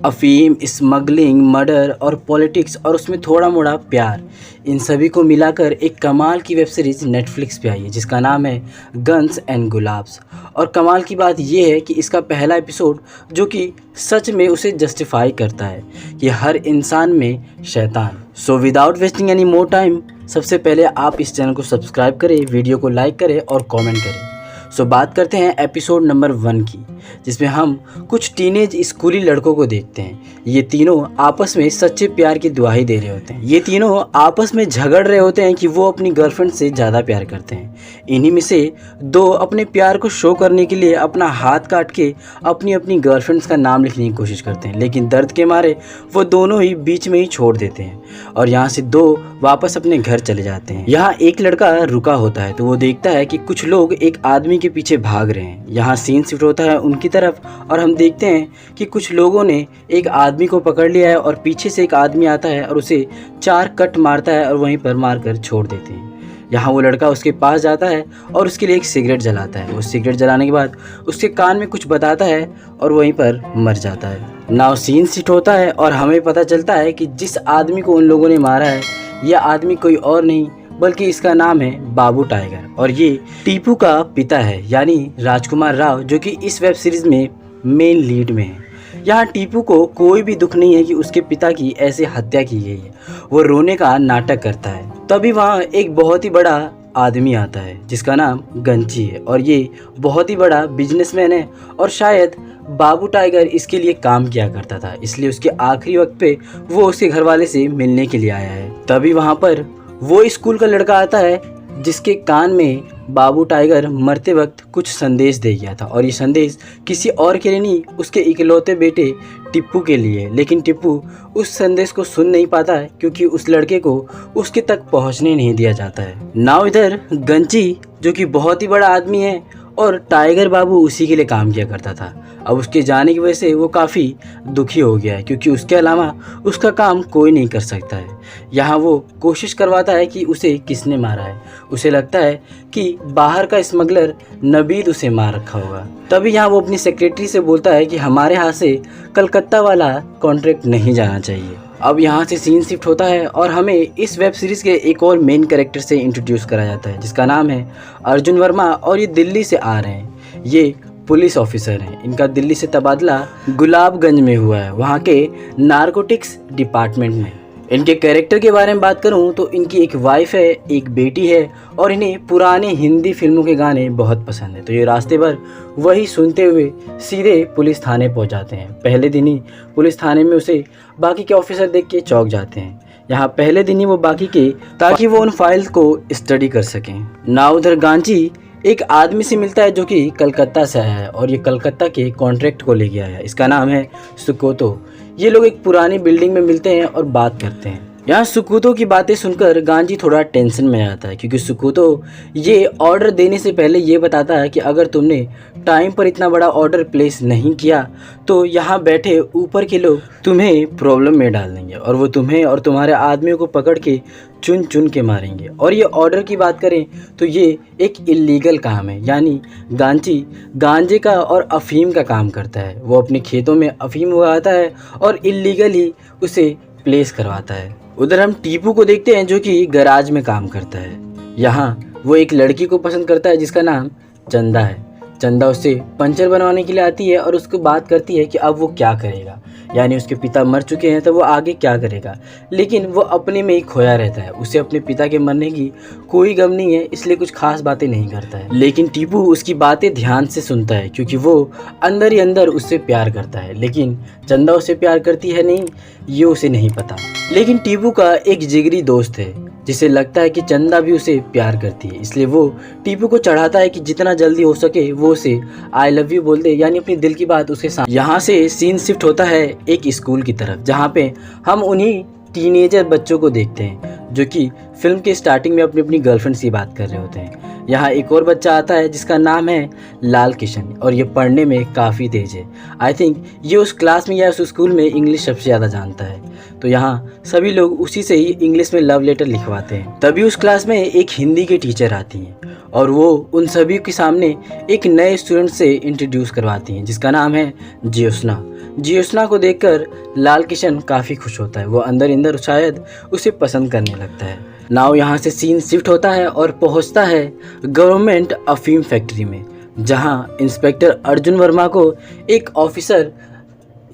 अफीम, smuggling, murder और politics और उसमें थोड़ा मोड़ा प्यार, इन सभी को मिलाकर एक कमाल की वेब सीरीज़ नेटफ्लिक्स पे आई है जिसका नाम है गन्स एंड गुलाब्स। और कमाल की बात यह है कि इसका पहला एपिसोड जो कि सच में उसे जस्टिफाई करता है कि हर इंसान में शैतान। So without wasting any more time, सबसे पहले आप इस चैनल को सब्सक्राइब करें, वीडियो को लाइक करें और कमेंट करें। सो बात करते हैं एपिसोड नंबर 1 की, जिसमें हम कुछ टीनेज स्कूली लड़कों को देखते हैं। ये तीनों आपस में सच्चे प्यार की दुहाई दे रहे होते हैं। ये तीनों आपस में झगड़ रहे होते हैं कि वो अपनी गर्लफ्रेंड से ज़्यादा प्यार करते हैं। इन्हीं में से दो अपने प्यार को शो करने के लिए अपना हाथ काट के अपनी अपनी गर्लफ्रेंड्स का नाम लिखने की कोशिश करते हैं, लेकिन दर्द के मारे वो दोनों ही बीच में ही छोड़ देते हैं और यहाँ से दो वापस अपने घर चले जाते हैं। यहाँ एक लड़का रुका होता है तो वो देखता है कि कुछ लोग एक आदमी के पीछे भाग रहे हैं। यहाँ सीन शिफ्ट होता है उनकी तरफ और हम देखते हैं कि कुछ लोगों ने एक आदमी को पकड़ लिया है और पीछे से एक आदमी आता है और उसे 4 कट मारता है और वहीं पर मारकर छोड़ देते हैं। यहाँ वो लड़का उसके पास जाता है और उसके लिए एक सिगरेट जलाता है। वो सिगरेट जलाने के बाद उसके कान में कुछ बताता है और वहीं पर मर जाता है। नाउ सीन शिफ्ट होता है और हमें पता चलता है कि जिस आदमी को उन लोगों ने मारा है यह आदमी कोई और नहीं बल्कि इसका नाम है बाबू टाइगर और ये टीपू का पिता है, यानी राजकुमार राव, जो कि इस वेब सीरीज़ में मेन लीड में है। यहाँ टीपू को कोई भी दुख नहीं है कि उसके पिता की ऐसे हत्या की गई है। वो रोने का नाटक करता है। तभी वहाँ एक बहुत ही बड़ा आदमी आता है जिसका नाम गंची है और ये बहुत ही बड़ा बिजनेसमैन है और शायद बाबू टाइगर इसके लिए काम किया करता था, इसलिए उसके आखिरी वक्त पे वो उसके घर वाले से मिलने के लिए आया है। तभी वहाँ पर वो स्कूल का लड़का आता है जिसके कान में बाबू टाइगर मरते वक्त कुछ संदेश दे गया था और ये संदेश किसी और के लिए नहीं, उसके इकलौते बेटे टिप्पू के लिए। लेकिन टिप्पू उस संदेश को सुन नहीं पाता है क्योंकि उस लड़के को उसके तक पहुंचने नहीं दिया जाता है। नाउ इधर गंची, जो कि बहुत ही बड़ा आदमी है और टाइगर बाबू उसी के लिए काम किया करता था, अब उसके जाने की वजह से वो काफ़ी दुखी हो गया है क्योंकि उसके अलावा उसका काम कोई नहीं कर सकता है। यहाँ वो कोशिश करवाता है कि उसे किसने मारा है। उसे लगता है कि बाहर का स्मगलर नबीद उसे मार रखा होगा। तभी यहाँ वो अपनी सेक्रेटरी से बोलता है कि हमारे हाथ से कलकत्ता वाला कॉन्ट्रैक्ट नहीं जाना चाहिए। अब यहाँ से सीन शिफ्ट होता है और हमें इस वेब सीरीज़ के एक और मेन कैरेक्टर से इंट्रोड्यूस करा जाता है जिसका नाम है अर्जुन वर्मा और ये दिल्ली से आ रहे हैं। ये पुलिस ऑफिसर हैं। इनका दिल्ली से तबादला गुलाबगंज में हुआ है, वहाँ के नारकोटिक्स डिपार्टमेंट में। इनके कैरेक्टर के बारे में बात करूं तो इनकी एक वाइफ है, एक बेटी है और इन्हें पुराने हिंदी फिल्मों के गाने बहुत पसंद है। तो ये रास्ते भर वही सुनते हुए सीधे पुलिस थाने पहुंच जाते हैं। पहले दिन ही पुलिस थाने में उसे बाकी के ऑफिसर देख के चौंक जाते हैं। यहाँ पहले दिन ही वो बाकी के, ताकि वो उन फाइल्स को स्टडी कर सकें। ना उधर गांची एक आदमी से मिलता है जो कि कलकत्ता से आया है और ये कलकत्ता के कॉन्ट्रैक्ट को ले गया है। इसका नाम है सुकोतो। ये लोग एक पुरानी बिल्डिंग में मिलते हैं और बात करते हैं। यहाँ सुकोतो की बातें सुनकर गांजी थोड़ा टेंशन में आता है क्योंकि सुकोतो ये ऑर्डर देने से पहले ये बताता है कि अगर तुमने टाइम पर इतना बड़ा ऑर्डर प्लेस नहीं किया तो यहाँ बैठे ऊपर के लोग तुम्हें प्रॉब्लम में डाल देंगे और वो तुम्हें और तुम्हारे आदमियों को पकड़ के चुन चुन के मारेंगे। और ये ऑर्डर की बात करें तो ये एक इलीगल काम है, यानी गांची गांजे का और अफीम का काम करता है। वो अपने खेतों में अफीम उगाता है और इलीगल ही उसे प्लेस करवाता है। उधर हम टीपू को देखते हैं जो कि गैराज में काम करता है। यहाँ वो एक लड़की को पसंद करता है जिसका नाम चंदा है। चंदा उससे पंचर बनवाने के लिए आती है और उसको बात करती है कि अब वो क्या करेगा, यानी उसके पिता मर चुके हैं तो वो आगे क्या करेगा। लेकिन वो अपने में ही खोया रहता है। उसे अपने पिता के मरने की कोई गम नहीं है, इसलिए कुछ खास बातें नहीं करता है। लेकिन टीपू उसकी बातें ध्यान से सुनता है क्योंकि वो अंदर ही अंदर उससे प्यार करता है। लेकिन चंदा उससे प्यार करती है नहीं, ये उसे नहीं पता। लेकिन टीपू का एक जिगरी दोस्त है जिसे लगता है कि चंदा भी उसे प्यार करती है, इसलिए वो टीपू को चढ़ाता है कि जितना जल्दी हो सके वो उसे आई लव यू बोल दे, यानी अपनी दिल की बात उसके साथ। यहाँ से सीन शिफ्ट होता है एक स्कूल की तरफ जहाँ पे हम उन्हीं टीनेजर बच्चों को देखते हैं जो कि फिल्म के स्टार्टिंग में अपनी अपनी गर्लफ्रेंड से बात कर रहे होते हैं। यहाँ एक और बच्चा आता है जिसका नाम है लाल किशन और ये पढ़ने में काफ़ी तेज है। आई थिंक ये उस क्लास में या उस स्कूल में इंग्लिश सबसे ज़्यादा जानता है। तो यहाँ सभी लोग उसी से ही इंग्लिश में लव लेटर लिखवाते हैं। तभी उस क्लास में एक हिंदी के टीचर आती हैं और वो उन सभी के सामने एक नए स्टूडेंट से इंट्रोड्यूस करवाती हैं जिसका नाम है ज्योत्सना। ज्योत्सना को देखकर लाल किशन काफ़ी खुश होता है। वो अंदर अंदर शायद उसे पसंद करने लगता है। नाउ यहाँ से सीन शिफ्ट होता है और पहुँचता है गवर्नमेंट अफीम फैक्ट्री में, जहाँ इंस्पेक्टर अर्जुन वर्मा को एक ऑफिसर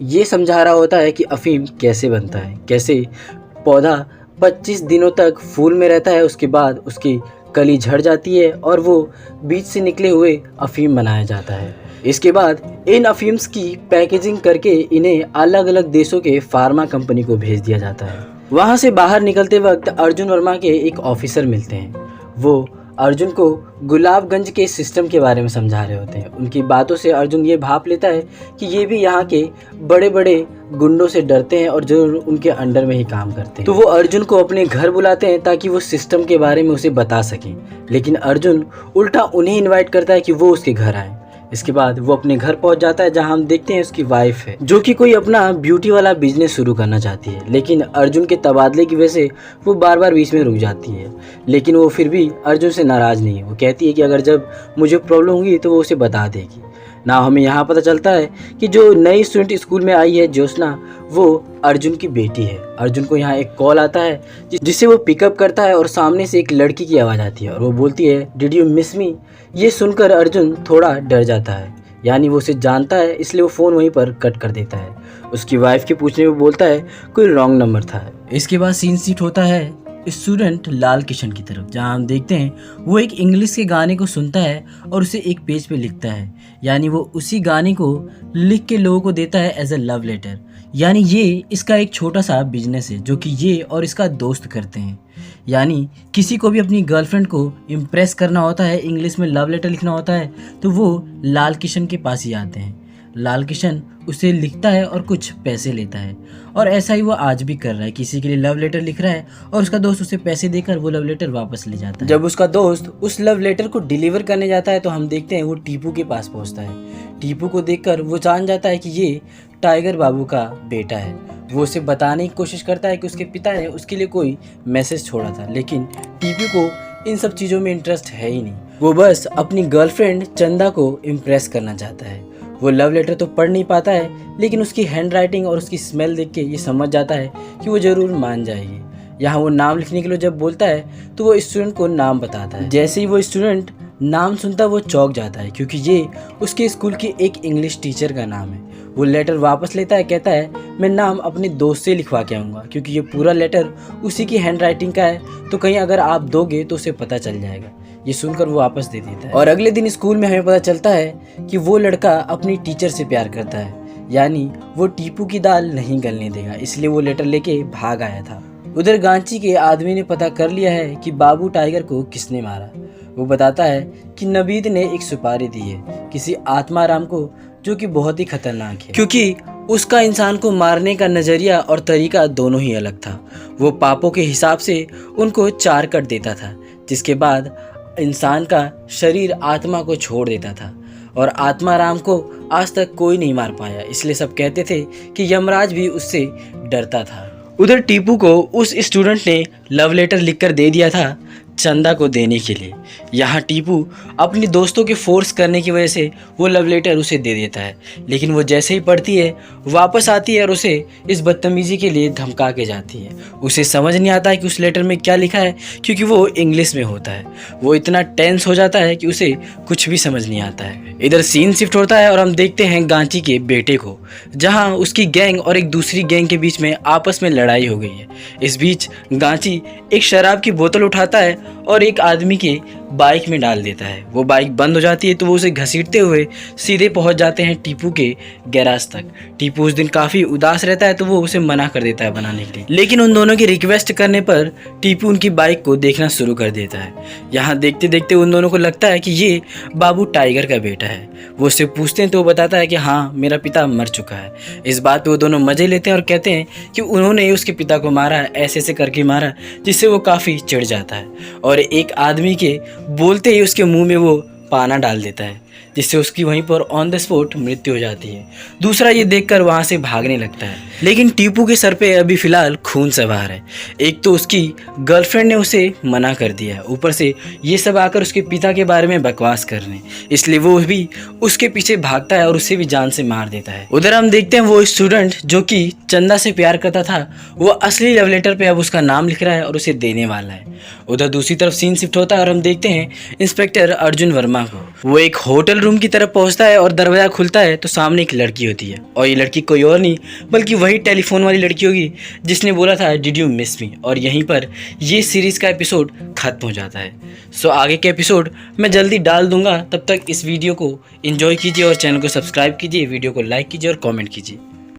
ये समझा रहा होता है कि अफीम कैसे बनता है, कैसे पौधा 25 दिनों तक फूल में रहता है, उसके बाद उसकी कली झड़ जाती है और वो बीज से निकले हुए अफीम बनाया जाता है। इसके बाद इन अफीम्स की पैकेजिंग करके इन्हें अलग अलग देशों के फार्मा कंपनी को भेज दिया जाता है। वहाँ से बाहर निकलते वक्त अर्जुन वर्मा के एक ऑफिसर मिलते हैं। वो अर्जुन को गुलाबगंज के सिस्टम के बारे में समझा रहे होते हैं। उनकी बातों से अर्जुन ये भाप लेता है कि ये भी यहाँ के बड़े बड़े गुंडों से डरते हैं और जो उनके अंडर में ही काम करते हैं। तो वो अर्जुन को अपने घर बुलाते हैं ताकि वो सिस्टम के बारे में उसे बता सकें, लेकिन अर्जुन उल्टा उन्हें इन्वाइट करता है कि वो उसके घर आए। इसके बाद वो अपने घर पहुंच जाता है जहां हम देखते हैं उसकी वाइफ है जो कि कोई अपना ब्यूटी वाला बिजनेस शुरू करना चाहती है, लेकिन अर्जुन के तबादले की वजह से वो बार बार बीच में रुक जाती है। लेकिन वो फिर भी अर्जुन से नाराज़ नहीं है। वो कहती है कि अगर जब मुझे प्रॉब्लम होगी तो वो उसे बता देगी। ना हमें यहाँ पता चलता है कि जो नई स्टूडेंट स्कूल में आई है ज्योत्सना, वो अर्जुन की बेटी है। अर्जुन को यहाँ एक कॉल आता है जिसे वो पिकअप करता है और सामने से एक लड़की की आवाज़ आती है और वो बोलती है डिड यू मिस मी। ये सुनकर अर्जुन थोड़ा डर जाता है, यानी वो उसे जानता है, इसलिए वो फ़ोन वहीं पर कट कर देता है। उसकी वाइफ के पूछने में बोलता है कोई रॉन्ग नंबर था। इसके बाद सीन शिफ्ट होता है स्टूडेंट लाल किशन की तरफ, जहां हम देखते हैं वो एक इंग्लिश के गाने को सुनता है और उसे एक पेज पे लिखता है, यानी वो उसी गाने को लिख के लोगों को देता है एज अ लव लेटर। यानी ये इसका एक छोटा सा बिजनेस है जो कि ये और इसका दोस्त करते हैं। यानी किसी को भी अपनी गर्लफ्रेंड को इम्प्रेस करना होता है, इंग्लिश में लव लेटर लिखना होता है, तो वो लाल किशन के पास ही आते हैं। लाल किशन उसे लिखता है और कुछ पैसे लेता है और ऐसा ही वो आज भी कर रहा है। किसी के लिए लव लेटर लिख रहा है और उसका दोस्त उसे पैसे देकर वो लव लेटर वापस ले जाता है। जब उसका दोस्त उस लव लेटर को डिलीवर करने जाता है तो हम देखते हैं वो टीपू के पास पहुंचता है। टीपू को देखकर वो जान जाता है कि ये टाइगर बाबू का बेटा है। वो उसे बताने की कोशिश करता है कि उसके पिता ने उसके लिए कोई मैसेज छोड़ा था, लेकिन टीपू को इन सब चीज़ों में इंटरेस्ट है ही नहीं। वो बस अपनी गर्लफ्रेंड चंदा को इम्प्रेस करना चाहता है। वो लव लेटर तो पढ़ नहीं पाता है, लेकिन उसकी हैंड राइटिंग और उसकी स्मेल देख के ये समझ जाता है कि वो ज़रूर मान जाएगी। यहाँ वो नाम लिखने के लिए जब बोलता है तो वो स्टूडेंट को नाम बताता है। जैसे ही वो स्टूडेंट नाम सुनता वो चौंक जाता है, क्योंकि ये उसके स्कूल की एक इंग्लिश टीचर का नाम है। वो लेटर वापस लेता है, कहता है मैं नाम अपने दोस्त से लिखवा के आऊँगा, क्योंकि ये पूरा लेटर उसी की हैंड राइटिंग का है, तो कहीं अगर आप दोगे तो उसे पता चल जाएगा। ये सुनकर वो वापस दे देता है। और अगले दिन स्कूल में हमें पता चलता है कि वो लड़का अपनी टीचर से प्यार करता है, यानी वो टीपू की दाल नहीं गलने देगा, इसलिए वो लेटर लेके भाग आया था। उधर गांची के आदमी ने पता कर लिया है कि बाबू टाइगर को किसने मारा। वो बताता है कि नवीद ने एक सुपारी दी है किसी आत्माराम को, जो कि बहुत ही खतरनाक है, क्योंकि उसका इंसान को मारने का नज़रिया और तरीका दोनों ही अलग था। वो पापों के हिसाब से उनको 4 कट देता था, जिसके बाद इंसान का शरीर आत्मा को छोड़ देता था, और आत्माराम को आज तक कोई नहीं मार पाया, इसलिए सब कहते थे कि यमराज भी उससे डरता था। उधर टीपू को उस स्टूडेंट ने लव लेटर लिखकर दे दिया था चंदा को देने के लिए। यहाँ टीपू अपने दोस्तों के फोर्स करने की वजह से वो लव लेटर उसे दे देता है, लेकिन वो जैसे ही पढ़ती है वापस आती है और उसे इस बदतमीज़ी के लिए धमका के जाती है। उसे समझ नहीं आता है कि उस लेटर में क्या लिखा है, क्योंकि वो इंग्लिश में होता है। वो इतना टेंस हो जाता है कि उसे कुछ भी समझ नहीं आता है। इधर सीन शिफ्ट होता है और हम देखते हैं गांची के बेटे को, जहाँ उसकी गैंग और एक दूसरी गैंग के बीच में आपस में लड़ाई हो गई है। इस बीच गांची एक शराब की बोतल उठाता है और एक आदमी के बाइक में डाल देता है। वो बाइक बंद हो जाती है तो वो उसे घसीटते हुए सीधे पहुंच जाते हैं टीपू के गैराज तक। टीपू उस दिन काफ़ी उदास रहता है तो वो उसे मना कर देता है बनाने के लिए, लेकिन उन दोनों की रिक्वेस्ट करने पर टीपू उनकी बाइक को देखना शुरू कर देता है। यहाँ देखते देखते उन दोनों को लगता है कि ये बाबू टाइगर का बेटा है। वो उससे पूछते हैं तो वो बताता है कि हाँ, मेरा पिता मर चुका है। इस बात पे वो दोनों मजे लेते हैं और कहते हैं कि उन्होंने उसके पिता को मारा, ऐसे ऐसे करके मारा, जिससे वो काफ़ी चिढ़ जाता है और एक आदमी के बोलते ही उसके मुंह में वो पाना डाल देता है, जिससे उसकी वहीं पर ऑन द स्पॉट मृत्यु हो जाती है। दूसरा ये देखकर वहाँ से भागने लगता है, लेकिन टीपू के सर पे अभी फ़िलहाल खून सवार है। एक तो उसकी गर्लफ्रेंड ने उसे मना कर दिया है, ऊपर से ये सब आकर उसके पिता के बारे में बकवास करने, इसलिए वो भी उसके पीछे भागता है और उसे भी जान से मार देता है। उधर हम देखते हैं वो स्टूडेंट जो कि चंदा से प्यार करता था, वो असली लव लेटर पे अब उसका नाम लिख रहा है और उसे देने वाला है। उधर दूसरी तरफ सीन शिफ्ट होता है और हम देखते हैं इंस्पेक्टर अर्जुन वर्मा को। वो एक होटल रूम की तरफ पहुंचता है और दरवाजा खुलता है तो सामने एक लड़की होती है, और ये लड़की कोई और नहीं बल्कि वही टेलीफोन वाली लड़की होगी जिसने बोला था डिड यू मिस मी। और यहीं पर ये सीरीज़ का एपिसोड खत्म हो जाता है। सो आगे के एपिसोड मैं जल्दी डाल दूंगा, तब तक इस वीडियो को एंजॉय कीजिए और चैनल को सब्सक्राइब कीजिए, वीडियो को लाइक कीजिए और कॉमेंट कीजिए।